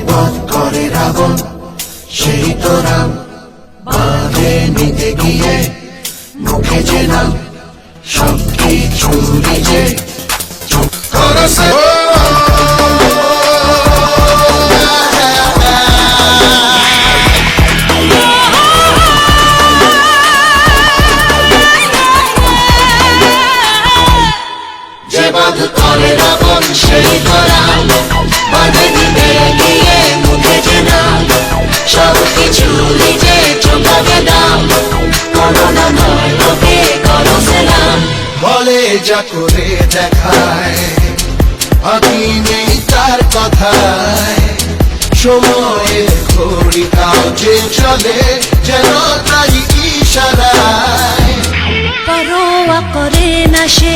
বধ করে রাবণ, সেই তো রাম। বাঁধে নিতে গিয়ে মুখে যে নাম, সবকিছু নিজে চুপ করেছে। যে বধ করে রাবণ, সেই তো রাম। বাঁধে নিতে গিয়ে মুখে যে নাম, সবকিছু নিজে চোখাবে দাম। করোনা নয় ওকে করো সালাম। বলে যা করে দেখায়, বাকি নেই তার কথায়। সময়ের ঘড়ি কাউচে চলে, যেন তাই ইশারায়। পরোয়া করে না সে